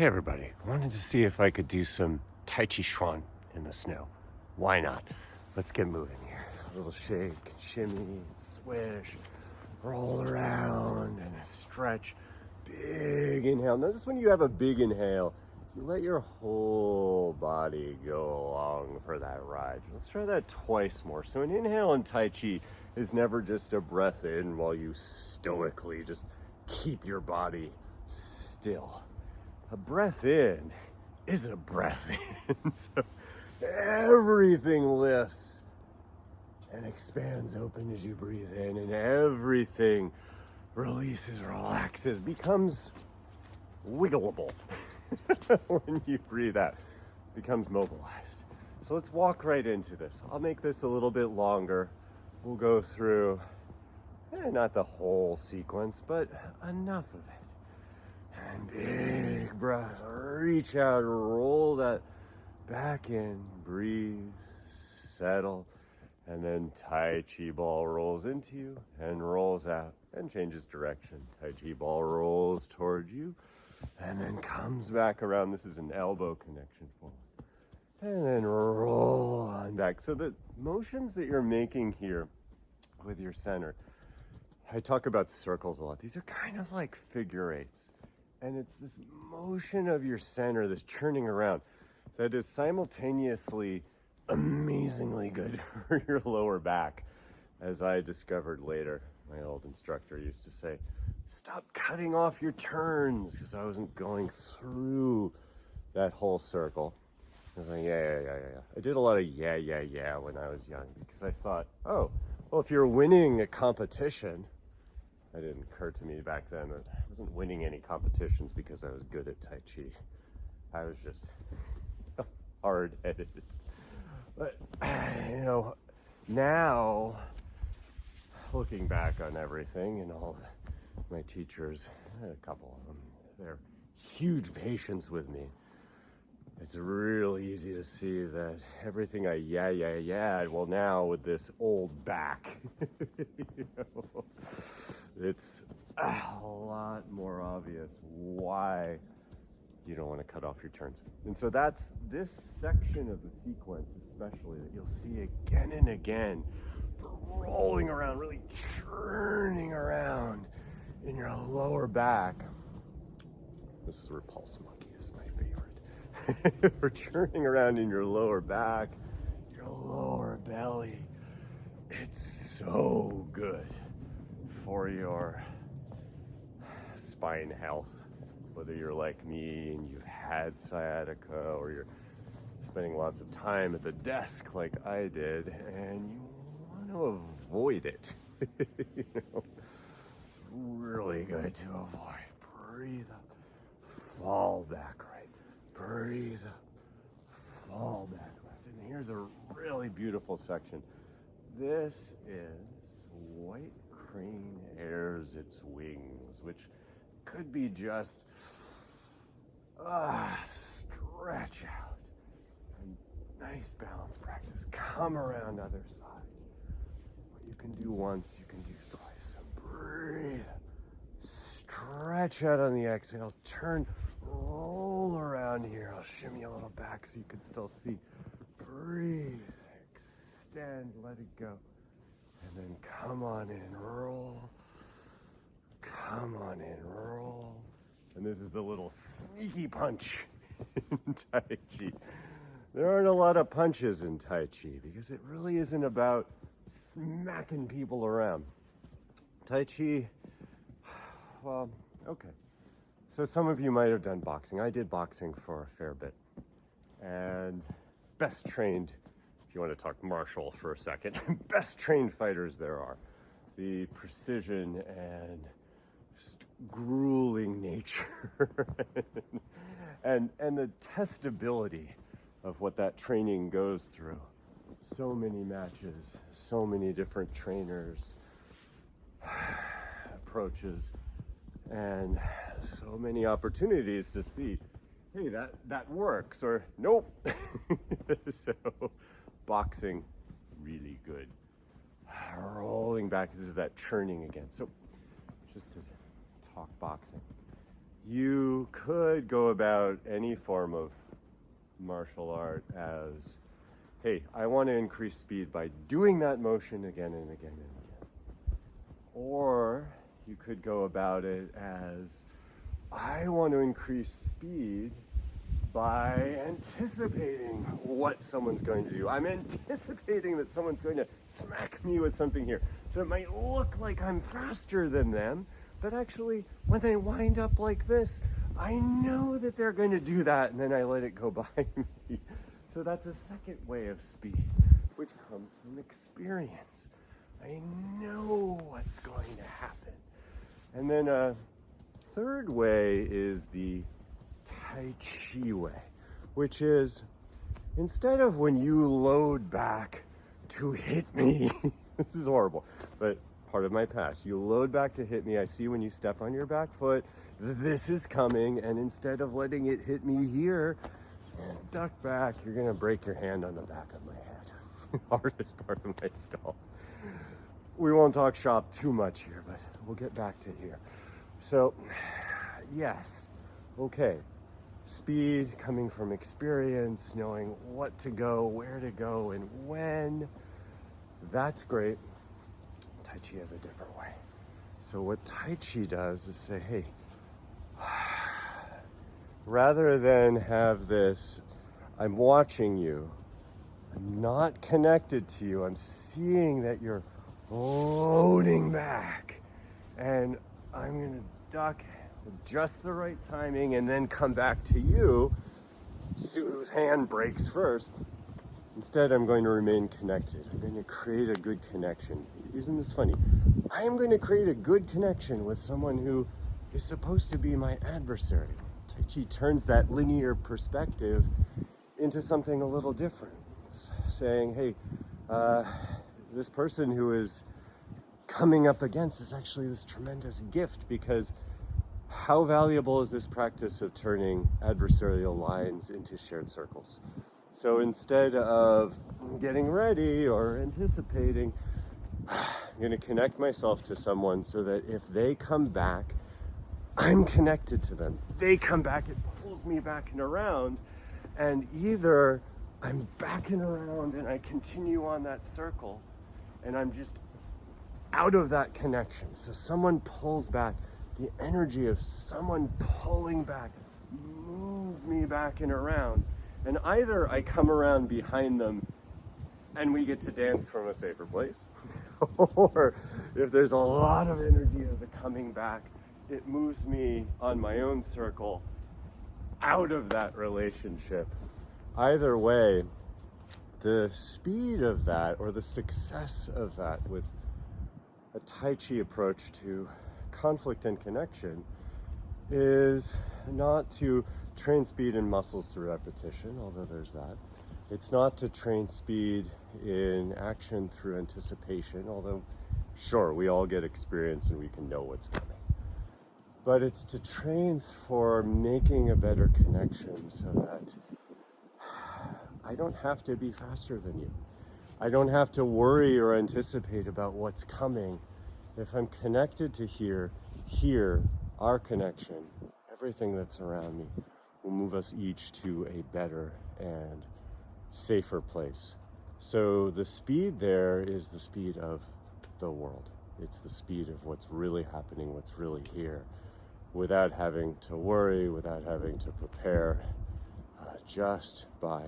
Hey everybody, wanted to see if I could do some Tai Chi Chuan in the snow. Why not? Let's get moving here. A little shake, shimmy, swish, roll around, and a stretch. Big inhale. Notice when you have a big inhale, you let your whole body go along for that ride. Let's try that twice more. So an inhale in Tai Chi is never just a breath in while you stoically just keep your body still. A breath in is a breath in. So everything lifts and expands open as you breathe in, and everything releases, relaxes, becomes wiggleable when you breathe out, becomes mobilized. So let's walk right into this. I'll make this a little bit longer. We'll go through, not the whole sequence, but enough of it. And big breath, reach out, roll that back in, breathe, settle, and then Tai Chi ball rolls into you and rolls out and changes direction. Tai Chi ball rolls toward you and then comes back around. This is an elbow connection forward. And then roll on back. So the motions that you're making here with your center, I talk about circles a lot. These are kind of like figure eights. And it's this motion of your center, this churning around, that is simultaneously amazingly good for your lower back. As I discovered later, my old instructor used to say, stop cutting off your turns, because I wasn't going through that whole circle. I was like, yeah. I did a lot of yeah when I was young, because I thought, oh, well, if you're winning a competition, it didn't occur to me back then that I wasn't winning any competitions because I was good at Tai Chi. I was just hard-headed. But, now, looking back on everything and all my teachers, I had a couple of them, they're huge patience with me. It's real easy to see that everything I well, now with this old back, it's a lot more obvious why you don't want to cut off your turns. And so that's this section of the sequence, especially, that you'll see again and again, rolling around, really churning around in your lower back. This is Repulse Monkey, this is my favorite. For churning around in your lower back, your lower belly. It's so good for your spine health, whether you're like me and you've had sciatica, or you're spending lots of time at the desk like I did and you want to avoid it. It's really good to avoid. Breathe up, fall back right, breathe up, fall back left. And here's a really beautiful section. This is white crane airs its wings, which could be just stretch out. A nice balance practice. Come around other side. What you can do once, you can do twice. So breathe. Stretch out on the exhale. Turn, roll around here. I'll shimmy a little back so you can still see. Breathe. Extend. Let it go. And then come on in, roll. Come on in, roll. And this is the little sneaky punch in Tai Chi. There aren't a lot of punches in Tai Chi because it really isn't about smacking people around. Tai Chi, well, okay. So some of you might have done boxing. I did boxing for a fair bit. And best trained, if you want to talk martial for a second, best trained fighters there are. The precision and just grueling nature and the testability of what that training goes through. So many matches, so many different trainers, approaches, and so many opportunities to see, hey, that works, or nope. So boxing, really good. Rolling back, this is that churning again. So just to talk boxing, You could go about any form of martial art as, hey, I want to increase speed by doing that motion again and again and again. Or you could go about it as, I want to increase speed by anticipating what someone's going to do. I'm anticipating that someone's going to smack me with something here. So it might look like I'm faster than them, but actually, when they wind up like this, I know that they're going to do that, and then I let it go by me. So that's a second way of speed, which comes from experience. I know what's going to happen. And then a third way is the Tai Chi way, which is, instead of when you load back to hit me, this is horrible, but part of my past, you load back to hit me, I see when you step on your back foot, this is coming, and instead of letting it hit me here, duck back, you're gonna break your hand on the back of my head. Hardest part of my skull. We won't talk shop too much here, but we'll get back to here. So, yes, okay. Speed coming from experience, knowing what to go, where to go, and when. That's great. Tai Chi has a different way. So what Tai Chi does is say, hey, rather than have this, I'm watching you, I'm not connected to you, I'm seeing that you're loading back, and I'm going to duck with just the right timing and then come back to you, whose hand breaks first. Instead, I'm going to remain connected. I'm going to create a good connection. Isn't this funny? I am going to create a good connection with someone who is supposed to be my adversary. Tai Chi turns that linear perspective into something a little different. It's saying, hey, this person who is coming up against is actually this tremendous gift, because how valuable is this practice of turning adversarial lines into shared circles? So instead of getting ready or anticipating, I'm going to connect myself to someone so that if they come back, I'm connected to them. They come back, it pulls me back and around, and either I'm backing around and I continue on that circle and I'm just out of that connection. So someone pulls back, the energy of someone pulling back moves me back and around. And either I come around behind them and we get to dance from a safer place, or if there's a lot of energy of the coming back, it moves me on my own circle out of that relationship. Either way, the speed of that, or the success of that with a Tai Chi approach to conflict and connection, is not to train speed in muscles through repetition, although there's that. It's not to train speed in action through anticipation, although sure, we all get experience and we can know what's coming. But it's to train for making a better connection so that I don't have to be faster than you. I don't have to worry or anticipate about what's coming. If I'm connected to here, our connection, everything that's around me, will move us each to a better and safer place. So the speed there is the speed of the world. It's the speed of what's really happening, what's really here, without having to worry, without having to prepare, just by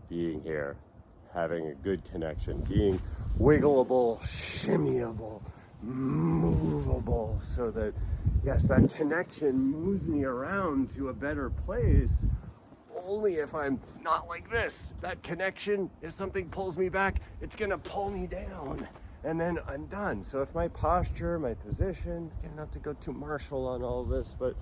being here, having a good connection, being wiggleable, shimmyable, movable, so that, yes, that connection moves me around to a better place. Only if I'm not like this. That connection, if something pulls me back, it's gonna pull me down, and then I'm done. So if my posture, my position, again, not to go too martial on all this, but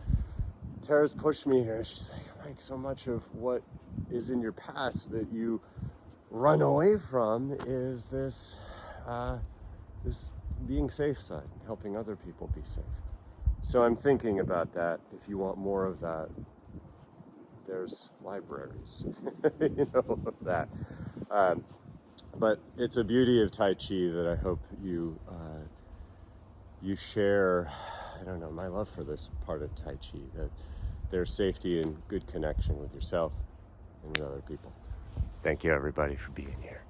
Tara's pushed me here. She's like, Mike, so much of what is in your past that you run away from is this being safe side, helping other people be safe. So I'm thinking about that. If you want more of that, there's libraries, of that. But it's a beauty of Tai Chi that I hope you share I don't know, my love for this part of Tai Chi, that there's safety and good connection with yourself and with other people. Thank you, everybody, for being here.